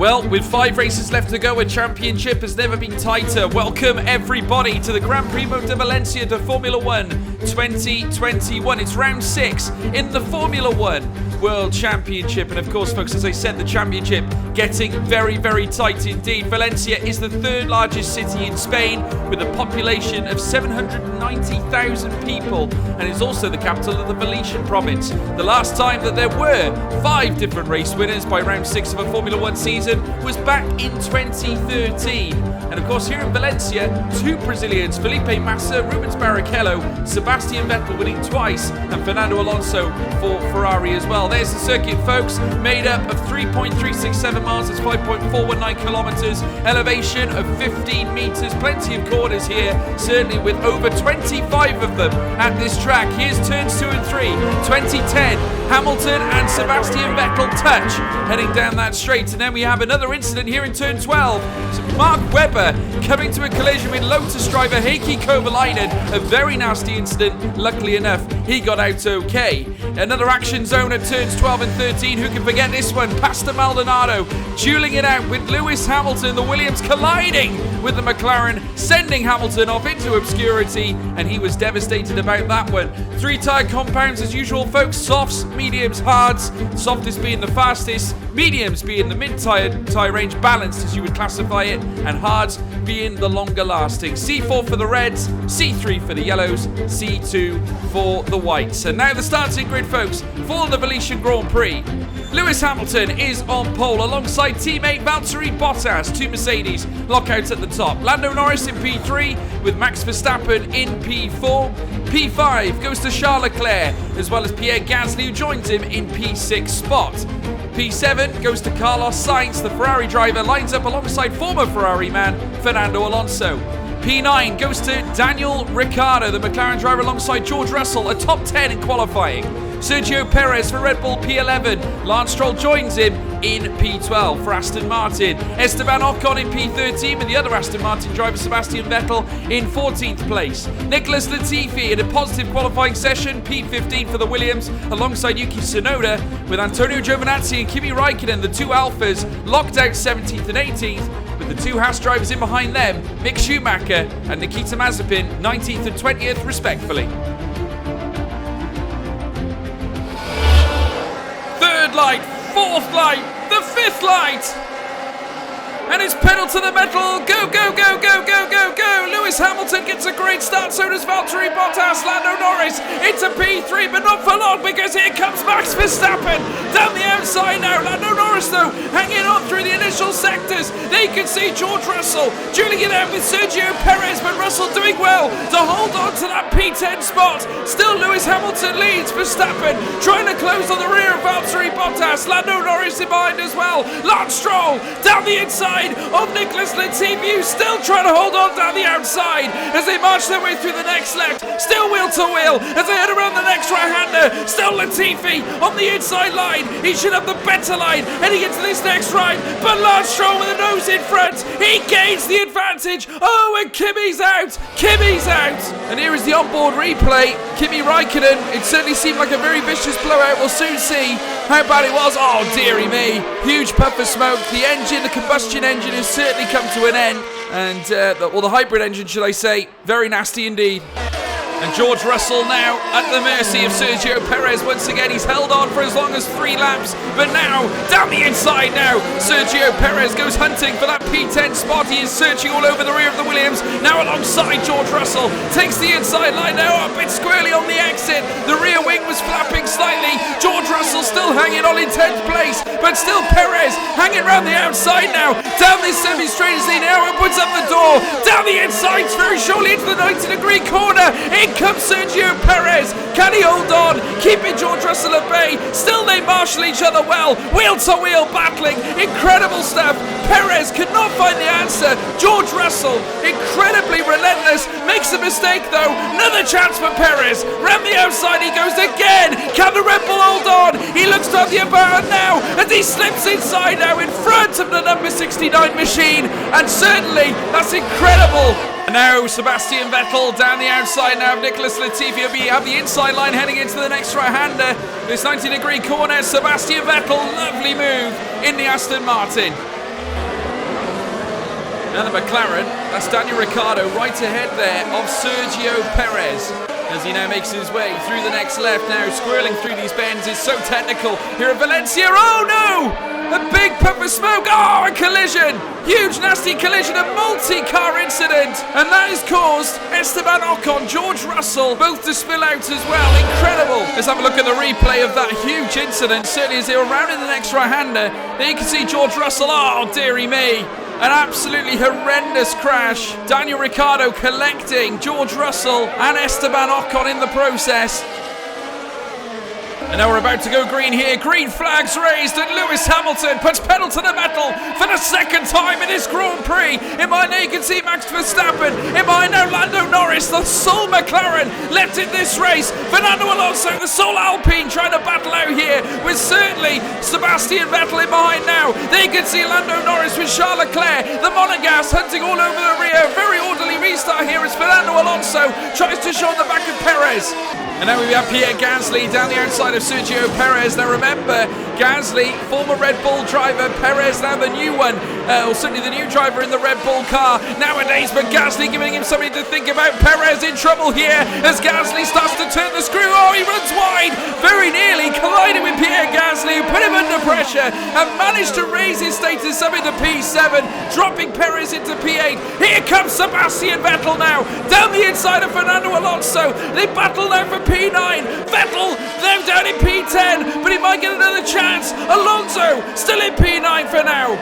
Well, with 5 races left to go, a championship has never been tighter. Welcome everybody to the Gran Premio de Valencia de Formula 1 2021. It's round 6 in the Formula 1 World Championship. And of course, folks, as I said, the championship getting very, very tight indeed. Valencia is the 3rd largest city in Spain with a population of 790,000 people and is also the capital of the Valencian province. The last time that there were 5 different race winners by round 6 of a Formula 1 season was back in 2013. And of course, here in Valencia, 2 Brazilians, Felipe Massa, Rubens Barrichello, Sebastian Vettel winning twice, and Fernando Alonso for Ferrari as well. There's the circuit, folks, made up of 3.367 miles, that's 5.419 kilometers, elevation of 15 meters, plenty of corners here, certainly with over 25 of them at this track. Here's turns 2 and 3, 2010, Hamilton and Sebastian Vettel touch, heading down that straight, and then we have another incident here in turn 12. So Mark Webber coming to a collision with Lotus driver Heikki Kovalainen, a very nasty incident. Luckily enough, he got out okay. Another action zone at turns 12 and 13. Who can forget this one? Pastor Maldonado dueling it out with Lewis Hamilton. The Williams colliding with the McLaren, sending Hamilton off into obscurity, and he was devastated about that one. 3-tire compounds as usual, folks. Softs, mediums, hards. Softest being the fastest, mediums being the mid-tire range, balanced as you would classify it, and hards being the longer lasting. C4 for the reds, C3 for the yellows, C2 for the whites. And now the starting grid, folks, for the Valencian Grand Prix. Lewis Hamilton is on pole alongside teammate Valtteri Bottas, 2 Mercedes, lockouts at the top. Lando Norris in P3 with Max Verstappen in P4. P5 goes to Charles Leclerc as well as Pierre Gasly, who joins him in P6 spot. P7 goes to Carlos Sainz, the Ferrari driver, lines up alongside former Ferrari man Fernando Alonso. P9 goes to Daniel Ricciardo, the McLaren driver, alongside George Russell, a top 10 in qualifying. Sergio Perez for Red Bull P11. Lance Stroll joins him in P12 for Aston Martin. Esteban Ocon in P13 with the other Aston Martin driver Sebastian Vettel in 14th place. Nicholas Latifi in a positive qualifying session, P15 for the Williams, alongside Yuki Tsunoda, with Antonio Giovinazzi and Kimi Raikkonen, the 2 Alphas, locked out 17th and 18th, with the 2 Haas drivers in behind them, Mick Schumacher and Nikita Mazepin, 19th and 20th respectfully. 3rd light, 4th light, the 5th light, and it's pedal to the metal. Go, go, go, go, go, go, go. Lewis Hamilton gets a great start, so does Valtteri Bottas. Lando Norris into P3, but not for long, because here comes Max Verstappen down the outside now. Lando Norris, though, hanging on through the initial sectors. They can see George Russell dueling it out with Sergio Perez, but Russell doing well to hold on to that P10 spot. Still Lewis Hamilton leads. Verstappen trying to close on the rear of Valtteri Bottas. Lando Norris in behind as well. Lance Stroll down the inside of Nicholas Latifi, who's still trying to hold on down the outside as they march their way through the next left. Still wheel to wheel as they head around the next right-hander. Still Latifi on the inside line. He should have the better line heading into this next right, but Lance Stroll with a nose in front. He gains the advantage. Oh, and Kimi's out. Kimi's out. And here is the onboard replay. Kimi Raikkonen, it certainly seemed like a very vicious blowout. We'll soon see how bad it was. Oh, dearie me. Huge puff of smoke. The engine, the combustion engine, has certainly come to an end. And, the hybrid engine, should I say, very nasty indeed. And George Russell now at the mercy of Sergio Perez. Once again, he's held on for as long as 3 laps. But now, down the inside now, Sergio Perez goes hunting for that P10 spot. He is searching all over the rear of the Williams. Now alongside George Russell. Takes the inside line now, a bit squirrely on the exit. The rear wing was flapping slightly. George Russell still hanging on in 10th place. But still Perez hanging around the outside now. Down this semi-straight as he now opens up the door. Down the inside, very surely into the 90-degree corner. In comes Sergio Perez. Can he hold on? Keeping George Russell at bay. Still they marshal each other well. Wheel to wheel battling. Incredible stuff. Perez could not find the answer. George Russell, incredibly relentless. Makes a mistake though. Another chance for Perez. Round the outside he goes again. Can the Red Bull hold on? He looks to have the upper hand now. And he slips inside now in front of the number 69 machine. And certainly that's incredible. And now Sebastian Vettel down the outside now of Nicholas Latifi. We have the inside line heading into the next right-hander. This 90-degree corner, Sebastian Vettel, lovely move in the Aston Martin. Now the McLaren, that's Daniel Ricciardo right ahead there of Sergio Perez. As he now makes his way through the next left now, squirreling through these bends is so technical here at Valencia. Oh no! A big puff of smoke. Oh, a collision! Huge nasty collision, a multi-car incident. And that has caused Esteban Ocon, George Russell, both to spill out as well. Incredible. Let's have a look at the replay of that huge incident. Certainly as they were rounding the next right-hander, there you can see George Russell. Oh, dearie me. An absolutely horrendous crash. Daniel Ricciardo collecting George Russell and Esteban Ocon in the process. And now we're about to go green here. Green flags raised, and Lewis Hamilton puts pedal to the metal for the second time in his Grand Prix. In behind there you can see Max Verstappen. In behind now Lando Norris, the sole McLaren left in this race. Fernando Alonso, the sole Alpine, trying to battle out here with certainly Sebastian Vettel in behind now. There you can see Lando Norris with Charles Leclerc. The Monegasque hunting all over the rear. Very orderly restart here as Fernando Alonso tries to show the back of Perez. And now we have Pierre Gasly down the outside of Sergio Perez. Now remember, Gasly, former Red Bull driver, Perez now the new one, or certainly the new driver in the Red Bull car nowadays, but Gasly giving him something to think about. Perez in trouble here as Gasly starts to turn the screw. Oh, he runs wide, very nearly colliding with Pierre Gasly, who put him under pressure and managed to raise his status up into P7, dropping Perez into P8. Here comes Sebastian Vettel now, down the inside of Fernando Alonso. They battle now for P9. Vettel now down in P10, but he might get another chance. Alonso still in P9 for now.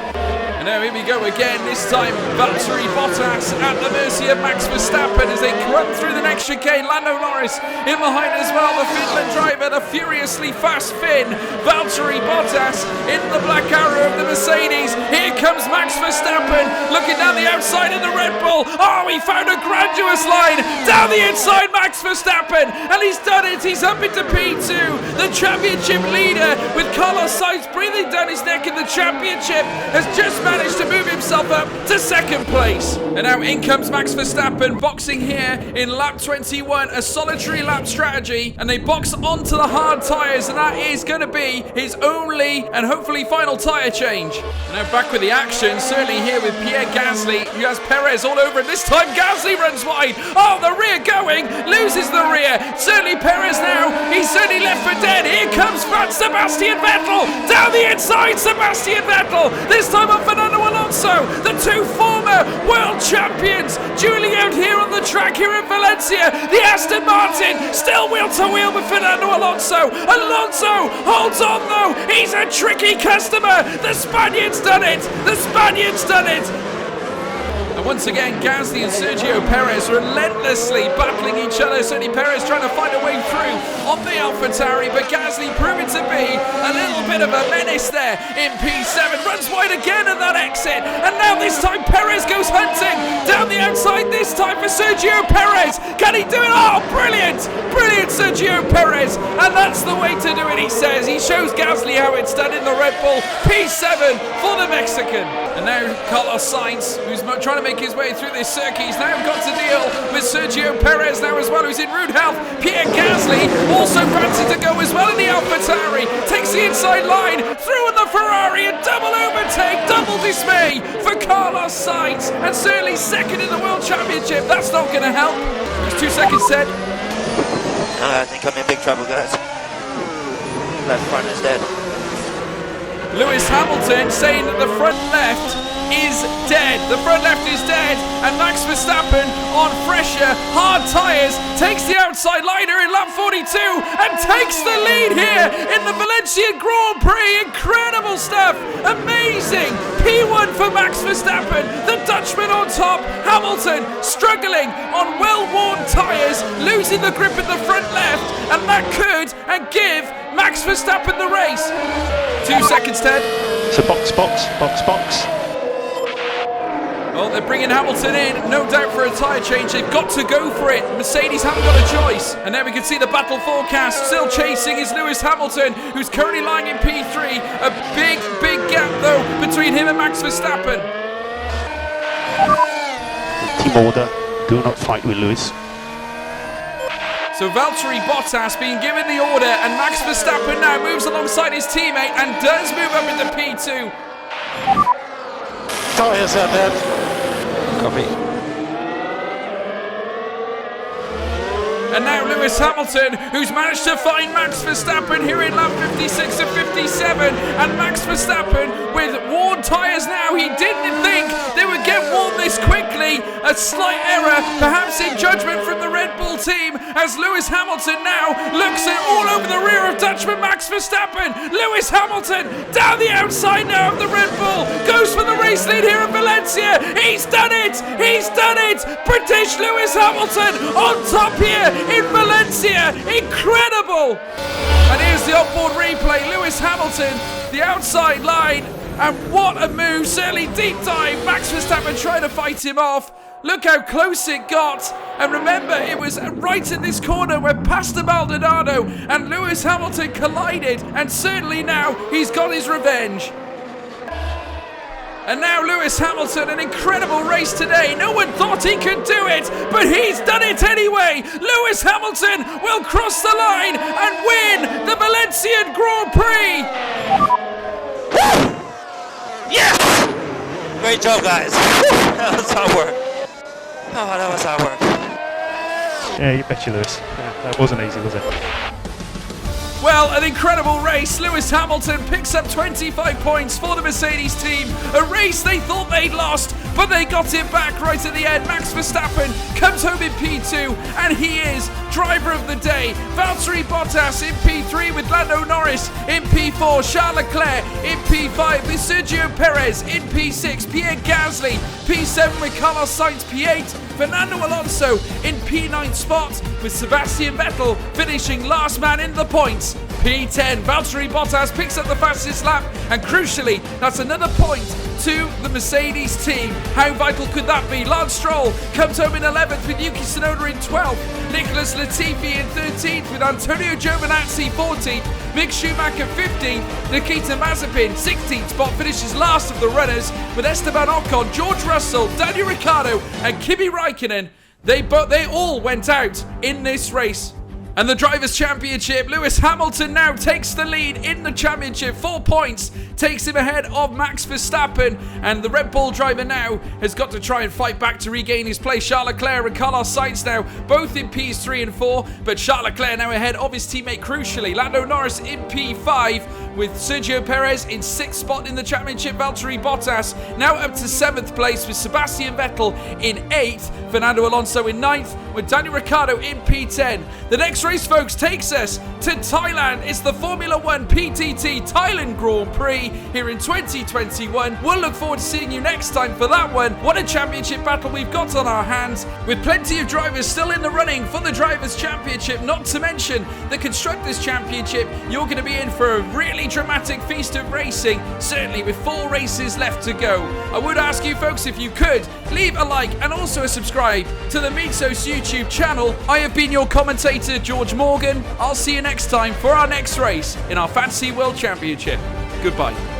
And now here we go again, this time Valtteri Bottas at the mercy of Max Verstappen as they run through the next chicane. Lando Norris in behind as well, the Finland driver, the furiously fast Finn. Valtteri Bottas in the black arrow of the Mercedes. Here comes Max Verstappen looking down the outside of the Red Bull. Oh, he found a grandiose line down the inside, Max Verstappen, and he's done it. He's up into P2, the championship leader, with Carlos Sainz breathing down his neck in the championship, has just managed to move himself up to second place. And now in comes Max Verstappen, boxing here in lap 21, a solitary lap strategy, and they box onto the hard tyres, and that is going to be his only and hopefully final tyre change. And now back with the action, certainly here with Pierre Gasly, who has Perez all over him. This time Gasly runs wide. Oh, the rear going, loses the rear. Certainly Perez now, he's certainly left for dead. Here comes Sebastian Vettel, down the inside, Sebastian Vettel, this time on Fernando Alonso, the two former world champions, dueling out here on the track here in Valencia. The Aston Martin still wheel to wheel with Fernando Alonso. Alonso holds on though, he's a tricky customer. The Spaniard's done it, the Spaniard's done it. And once again, Gasly and Sergio Perez relentlessly battling each other. Certainly Perez trying to find a way through on the AlphaTauri, but Gasly proving to be a little bit of a menace there in P7. Runs wide again at that exit. And now this time Perez goes hunting down the outside, this time for Sergio Perez. Can he do it? Oh, brilliant! Brilliant Sergio Perez. And that's the way to do it, he says. He shows Gasly how it's done in the Red Bull. P7 for the Mexican. And now Carlos Sainz, who's trying to make his way through this circuit. He's now got to deal with Sergio Perez now as well, who's in rude health. Pierre Gasly also fancy to go as well in the AlphaTauri. Takes the inside line, through in the Ferrari, and double overtake, double dismay for Carlos Sainz. And certainly second in the World Championship. That's not going to help. Just 2 seconds said. I think I'm in big trouble, guys. Left front is dead. Lewis Hamilton saying that the front left is dead. The front left is dead, and Max Verstappen on fresher, hard tyres takes the outside liner in lap 42 and takes the lead here in the Valencia Grand Prix. Incredible stuff, amazing. P1 for Max Verstappen, the Dutchman on top. Hamilton struggling on well-worn tyres, losing the grip in the front left, and that could give Max Verstappen the race. 2 seconds, Ted. It's a box. Well, they're bringing Hamilton in, no doubt for a tyre change. They've got to go for it. Mercedes haven't got a choice. And there we can see the battle forecast. Still chasing is Lewis Hamilton, who's currently lying in P3. A big gap, though, between him and Max Verstappen. Team order, do not fight with Lewis. So Valtteri Bottas being given the order, and Max Verstappen now moves alongside his teammate and does move up into P2. Tyres are dead. Copy. And now Lewis Hamilton, who's managed to find Max Verstappen here in lap 56 and 57. And Max Verstappen with worn tyres now. He didn't think they would get worn this quickly. A slight error, perhaps in judgment from the Red Bull team, as Lewis Hamilton now looks at all over the rear of Dutchman Max Verstappen. Lewis Hamilton down the outside now of the Red Bull. Goes for the race lead here at Valencia. He's done it! He's done it! British Lewis Hamilton on top here in Valencia. Incredible! And here's the onboard replay. Lewis Hamilton, the outside line. And what a move. Certainly deep dive. Max Verstappen trying to fight him off. Look how close it got. And remember, it was right in this corner where Pastor Maldonado and Lewis Hamilton collided. And certainly now he's got his revenge. And now Lewis Hamilton, an incredible race today. No one thought he could do it, but he's done it anyway. Lewis Hamilton will cross the line and win the Valencian Grand Prix. Yes! Great job, guys. That was hard work. Oh, that was hard work. Yeah, you betcha, Lewis. Yeah, that wasn't easy, was it? Well, an incredible race. Lewis Hamilton picks up 25 points for the Mercedes team. A race they thought they'd lost, but they got it back right at the end. Max Verstappen comes home in P2, and he is driver of the day. Valtteri Bottas in P3 with Lando Norris in P4. Charles Leclerc in P5 with Sergio Perez in P6. Pierre Gasly P7 with Carlos Sainz P8. Fernando Alonso in P9 spot with Sebastian Vettel finishing last man in the points. P10, Valtteri Bottas picks up the fastest lap, and crucially, that's another point to the Mercedes team. How vital could that be? Lance Stroll comes home in 11th with Yuki Tsunoda in 12th. Nicholas Latifi in 13th with Antonio Giovinazzi 14th. Mick Schumacher 15th. Nikita Mazepin 16th spot finishes last of the runners with Esteban Ocon, George Russell, Daniel Ricciardo and Kimi Raikkonen. They all went out in this race. And the Drivers' Championship, Lewis Hamilton now takes the lead in the championship. 4 points, takes him ahead of Max Verstappen. And the Red Bull driver now has got to try and fight back to regain his place. Charles Leclerc and Carlos Sainz now both in Ps 3 and 4. But Charles Leclerc now ahead of his teammate crucially. Lando Norris in P5 with Sergio Perez in 6th spot in the championship. Valtteri Bottas now up to 7th place with Sebastian Vettel in 8th. Fernando Alonso in 9th with Daniel Ricciardo in P10. The next race, folks, takes us to Thailand. It's the Formula 1 PTT Thailand Grand Prix here in 2021. We'll look forward to seeing you next time for that one. What a championship battle we've got on our hands, with plenty of drivers still in the running for the Drivers' Championship, not to mention the Constructors' Championship. You're going to be in for a really dramatic feast of racing, certainly with 4 races left to go. I would ask you folks, if you could, leave a like and also a subscribe to the Mitsos YouTube channel. I have been your commentator, George Morgan. I'll see you next time for our next race in our Fantasy World Championship. Goodbye.